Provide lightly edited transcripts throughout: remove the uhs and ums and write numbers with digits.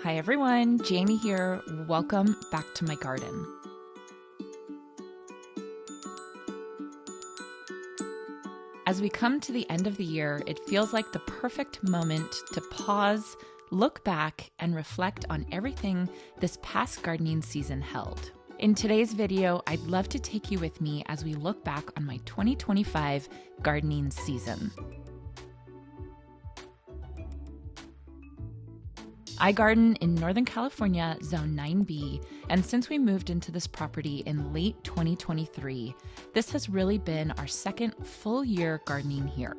Hi everyone, Jamie here. Welcome back to my garden. As we come to the end of the year, it feels like the perfect moment to pause, look back, and reflect on everything this past gardening season held. In today's video, I'd love to take you with me as we look back on my 2025 gardening season. I garden in Northern California, Zone 9B, and since we moved into this property in late 2023, this has really been our second full year gardening here.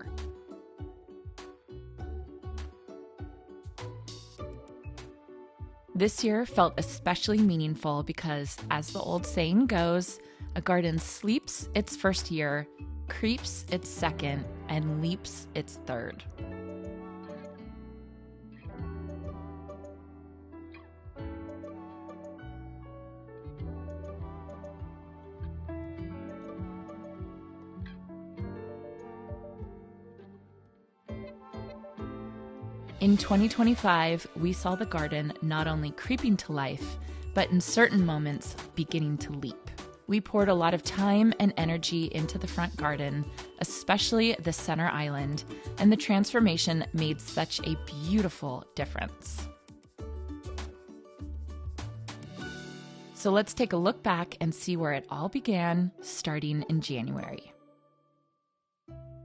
This year felt especially meaningful because, as the old saying goes, a garden sleeps its first year, creeps its second, and leaps its third. In 2025, we saw the garden not only creeping to life, but in certain moments beginning to leap. We poured a lot of time and energy into the front garden, especially the center island, and the transformation made such a beautiful difference. So let's take a look back and see where it all began, starting in January.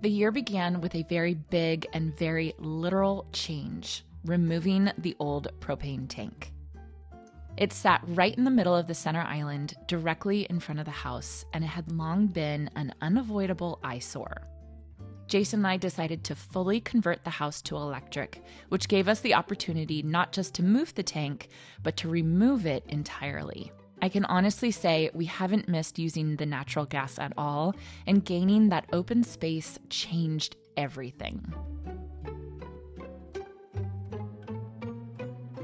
The year began with a very big and very literal change, removing the old propane tank. It sat right in the middle of the center island, directly in front of the house, and it had long been an unavoidable eyesore. Jason and I decided to fully convert the house to electric, which gave us the opportunity not just to move the tank, but to remove it entirely. I can honestly say we haven't missed using the natural gas at all, and gaining that open space changed everything.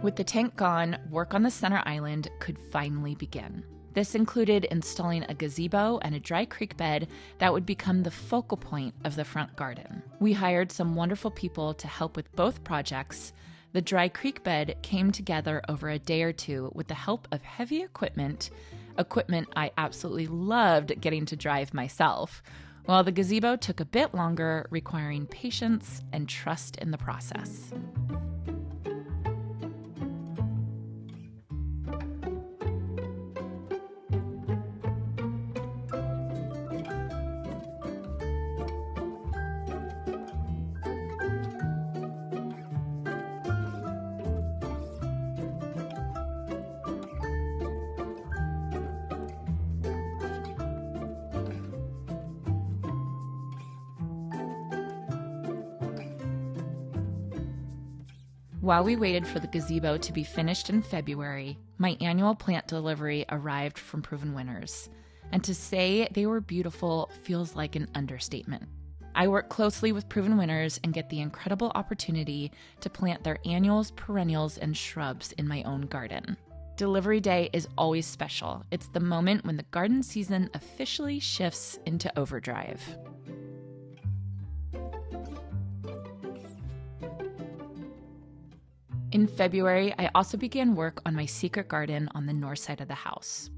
With the tank gone, work on the center island could finally begin. This included installing a gazebo and a dry creek bed that would become the focal point of the front garden. We hired some wonderful people to help with both projects. The dry creek bed came together over a day or two with the help of heavy equipment I absolutely loved getting to drive myself, while the gazebo took a bit longer, requiring patience and trust in the process. While we waited for the gazebo to be finished in February, my annual plant delivery arrived from Proven Winners, and to say they were beautiful feels like an understatement. I work closely with Proven Winners and get the incredible opportunity to plant their annuals, perennials, and shrubs in my own garden. Delivery day is always special. It's the moment when the garden season officially shifts into overdrive. In February, I also began work on my secret garden on the north side of the house.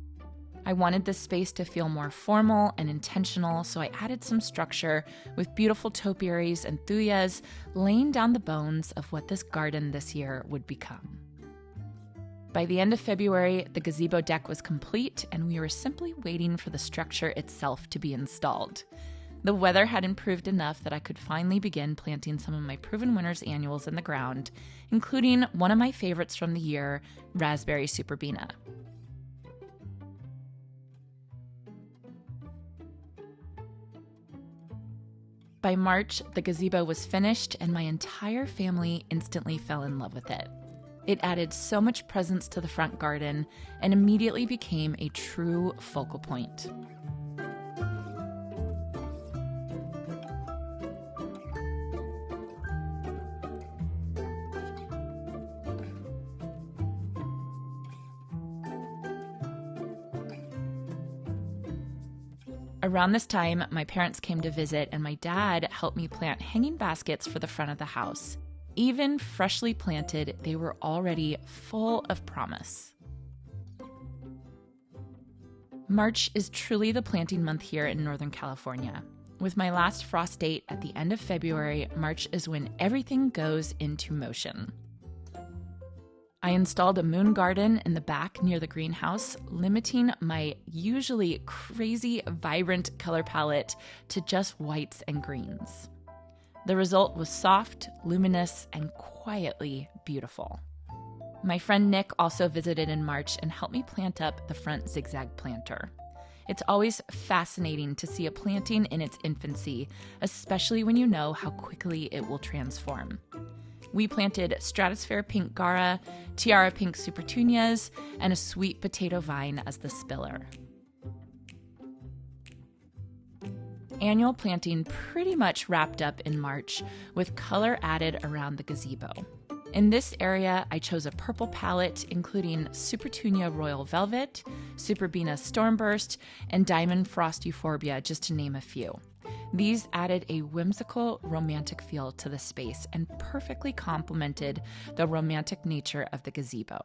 I wanted this space to feel more formal and intentional, so I added some structure with beautiful topiaries and thuyas, laying down the bones of what this garden this year would become. By the end of February, the gazebo deck was complete, and we were simply waiting for the structure itself to be installed. The weather had improved enough that I could finally begin planting some of my Proven Winners annuals in the ground, including one of my favorites from the year, Raspberry Superbena. By March, the gazebo was finished, and my entire family instantly fell in love with it. It added so much presence to the front garden and immediately became a true focal point. Around this time, my parents came to visit and my dad helped me plant hanging baskets for the front of the house. Even freshly planted, they were already full of promise. March is truly the planting month here in Northern California. With my last frost date at the end of February, March is when everything goes into motion. I installed a moon garden in the back near the greenhouse, limiting my usually crazy, vibrant color palette to just whites and greens. The result was soft, luminous, and quietly beautiful. My friend Nick also visited in March and helped me plant up the front zigzag planter. It's always fascinating to see a planting in its infancy, especially when you know how quickly it will transform. We planted stratosphere pink Gara, tiara pink supertunias, and a sweet potato vine as the spiller. Annual planting pretty much wrapped up in March, with color added around the gazebo. In this area, I chose a purple palette including Supertunia Royal Velvet, Superbina Stormburst, and Diamond Frost Euphorbia, just to name a few. These added a whimsical, romantic feel to the space and perfectly complemented the romantic nature of the gazebo.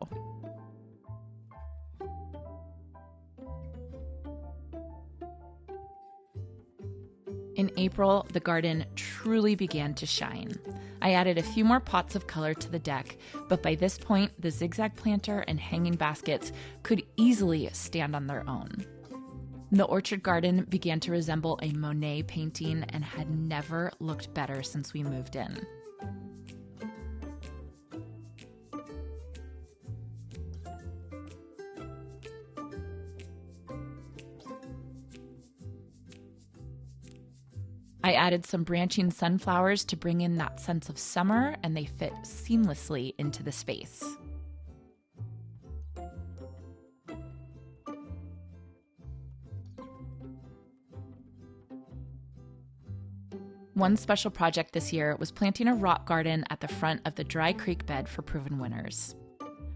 In April, the garden truly began to shine. I added a few more pots of color to the deck, but by this point, the zigzag planter and hanging baskets could easily stand on their own. The orchard garden began to resemble a Monet painting and had never looked better since we moved in. I added some branching sunflowers to bring in that sense of summer, and they fit seamlessly into the space. One special project this year was planting a rock garden at the front of the dry creek bed for proven winners.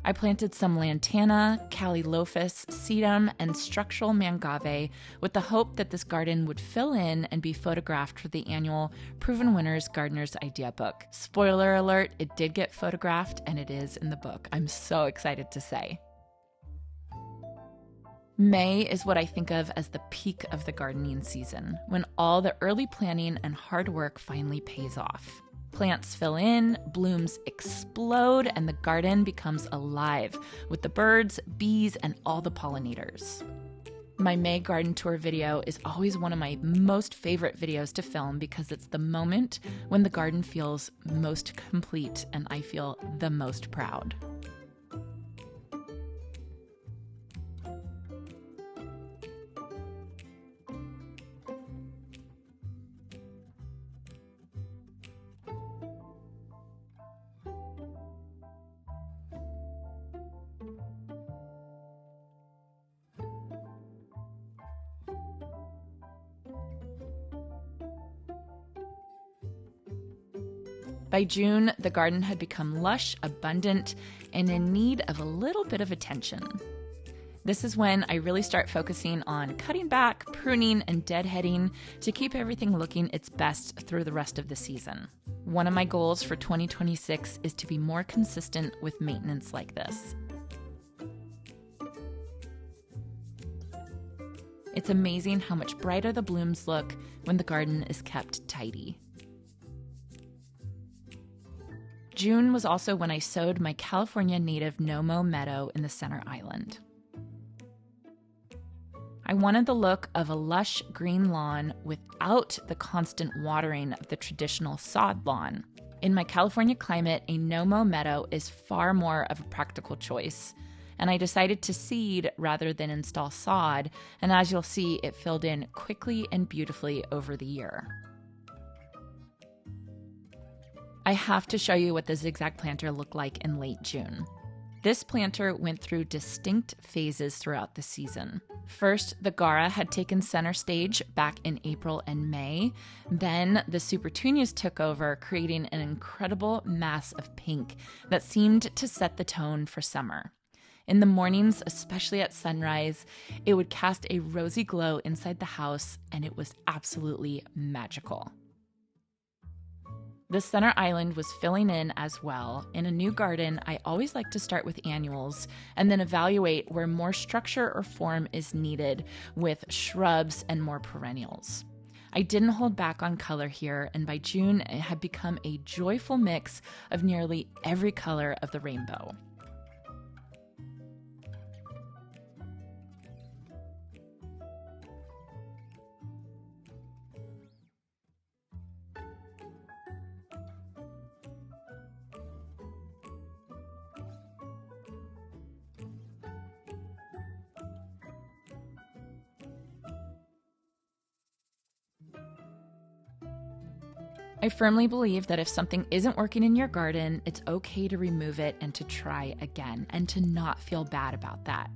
I planted some lantana, callillophus, sedum, and structural mangave with the hope that this garden would fill in and be photographed for the annual Proven Winners Gardener's Idea Book. Spoiler alert, it did get photographed and it is in the book. I'm so excited to say. May is what I think of as the peak of the gardening season, when all the early planning and hard work finally pays off. Plants fill in, blooms explode, and the garden becomes alive with the birds, bees, and all the pollinators. My May garden tour video is always one of my most favorite videos to film because it's the moment when the garden feels most complete and I feel the most proud. By June, the garden had become lush, abundant, and in need of a little bit of attention. This is when I really start focusing on cutting back, pruning, and deadheading to keep everything looking its best through the rest of the season. One of my goals for 2026 is to be more consistent with maintenance like this. It's amazing how much brighter the blooms look when the garden is kept tidy. June was also when I sowed my California native no-mow meadow in the center island. I wanted the look of a lush green lawn without the constant watering of the traditional sod lawn. In my California climate, a no-mow meadow is far more of a practical choice, and I decided to seed rather than install sod, and as you'll see, it filled in quickly and beautifully over the year. I have to show you what the zigzag planter looked like in late June. This planter went through distinct phases throughout the season. First, the Gara had taken center stage back in April and May. Then the Supertunias took over, creating an incredible mass of pink that seemed to set the tone for summer. In the mornings, especially at sunrise, it would cast a rosy glow inside the house, and it was absolutely magical. The center island was filling in as well. In a new garden, I always like to start with annuals and then evaluate where more structure or form is needed with shrubs and more perennials. I didn't hold back on color here, and by June, it had become a joyful mix of nearly every color of the rainbow. I firmly believe that if something isn't working in your garden, it's okay to remove it and to try again, and to not feel bad about that.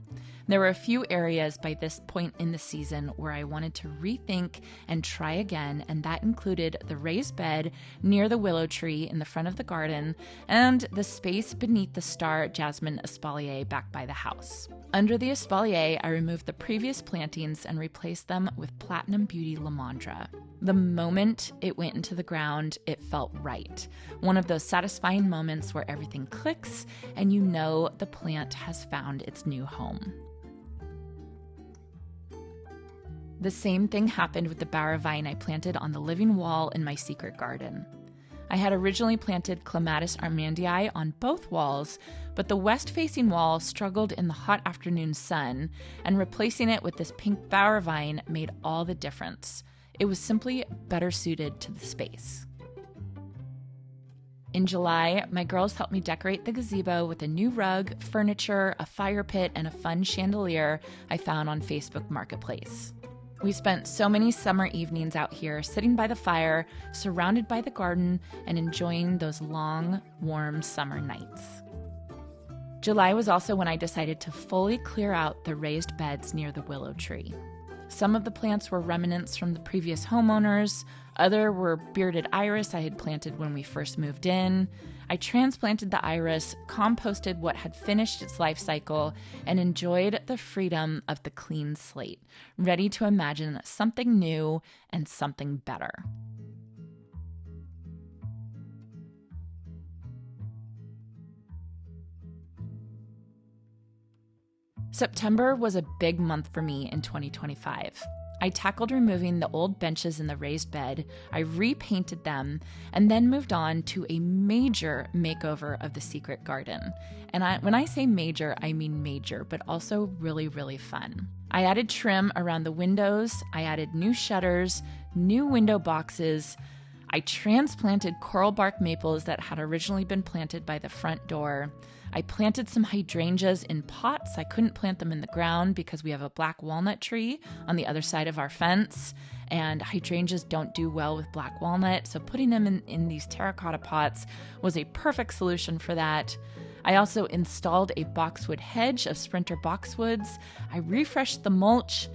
There were a few areas by this point in the season where I wanted to rethink and try again, and that included the raised bed near the willow tree in the front of the garden and the space beneath the star jasmine espalier back by the house. Under the espalier, I removed the previous plantings and replaced them with Platinum Beauty Lamandra. The moment it went into the ground, it felt right. One of those satisfying moments where everything clicks and you know the plant has found its new home. The same thing happened with the bower vine I planted on the living wall in my secret garden. I had originally planted Clematis armandii on both walls, but the west-facing wall struggled in the hot afternoon sun, and replacing it with this pink bower vine made all the difference. It was simply better suited to the space. In July, my girls helped me decorate the gazebo with a new rug, furniture, a fire pit, and a fun chandelier I found on Facebook Marketplace. We spent so many summer evenings out here, sitting by the fire, surrounded by the garden, and enjoying those long, warm summer nights. July was also when I decided to fully clear out the raised beds near the willow tree. Some of the plants were remnants from the previous homeowners. Other were bearded iris I had planted when we first moved in. I transplanted the iris, composted what had finished its life cycle, and enjoyed the freedom of the clean slate, ready to imagine something new and something better. September was a big month for me in 2025. I tackled removing the old benches in the raised bed, I repainted them, and then moved on to a major makeover of the secret garden. And when I say major, I mean major, but also really, really fun. I added trim around the windows, I added new shutters, new window boxes, I transplanted coral bark maples that had originally been planted by the front door. I planted some hydrangeas in pots. I couldn't plant them in the ground because we have a black walnut tree on the other side of our fence, and hydrangeas don't do well with black walnut, so putting them in these terracotta pots was a perfect solution for that. I also installed a boxwood hedge of sprinter boxwoods. I refreshed the mulch,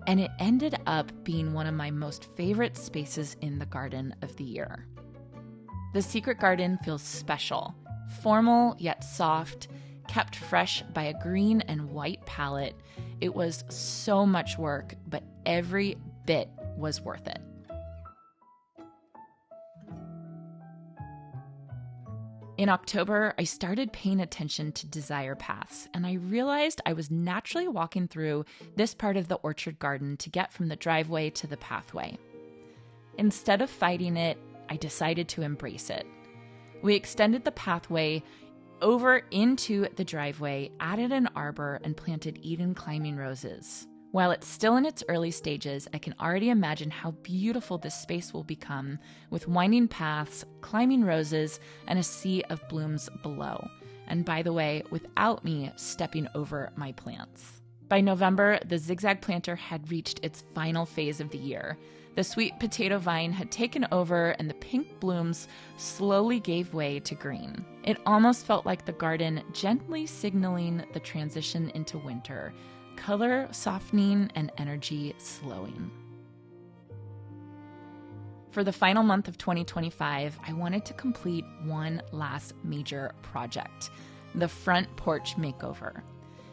and it ended up being one of my most favorite spaces in the garden of the year. The secret garden feels special. Formal yet soft, kept fresh by a green and white palette. It was so much work, but every bit was worth it. In October, I started paying attention to desire paths, and I realized I was naturally walking through this part of the orchard garden to get from the driveway to the pathway. Instead of fighting it, I decided to embrace it. We extended the pathway over into the driveway, added an arbor, and planted Eden climbing roses. While it's still in its early stages, I can already imagine how beautiful this space will become with winding paths, climbing roses, and a sea of blooms below. And by the way, without me stepping over my plants. By November, the zigzag planter had reached its final phase of the year. The sweet potato vine had taken over, and the pink blooms slowly gave way to green. It almost felt like the garden gently signaling the transition into winter, color softening and energy slowing. For the final month of 2025, I wanted to complete one last major project, the front porch makeover.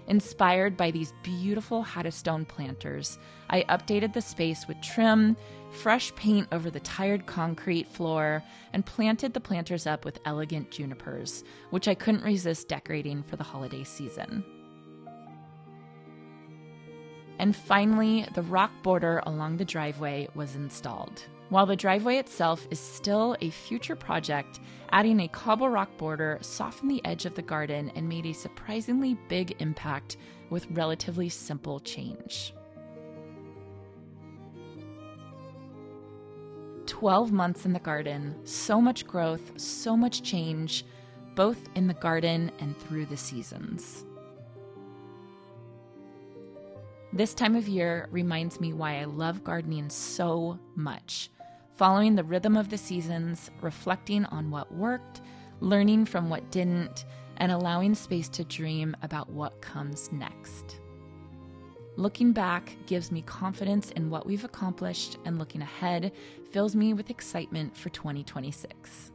Inspired by these beautiful Haddestone planters, I updated the space with trim, fresh paint over the tired concrete floor, and planted the planters up with elegant junipers, which I couldn't resist decorating for the holiday season. And finally, the rock border along the driveway was installed. While the driveway itself is still a future project, adding a cobble rock border softened the edge of the garden and made a surprisingly big impact with relatively simple change. 12 months in the garden, so much growth, so much change, both in the garden and through the seasons. This time of year reminds me why I love gardening so much. Following the rhythm of the seasons, reflecting on what worked, learning from what didn't, and allowing space to dream about what comes next. Looking back gives me confidence in what we've accomplished, and looking ahead fills me with excitement for 2026.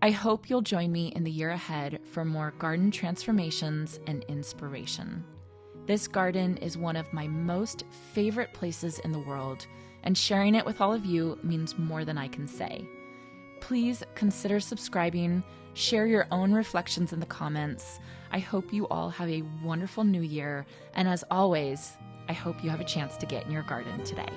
I hope you'll join me in the year ahead for more garden transformations and inspiration. This garden is one of my most favorite places in the world, and sharing it with all of you means more than I can say. Please consider subscribing, share your own reflections in the comments. I hope you all have a wonderful new year, and as always, I hope you have a chance to get in your garden today.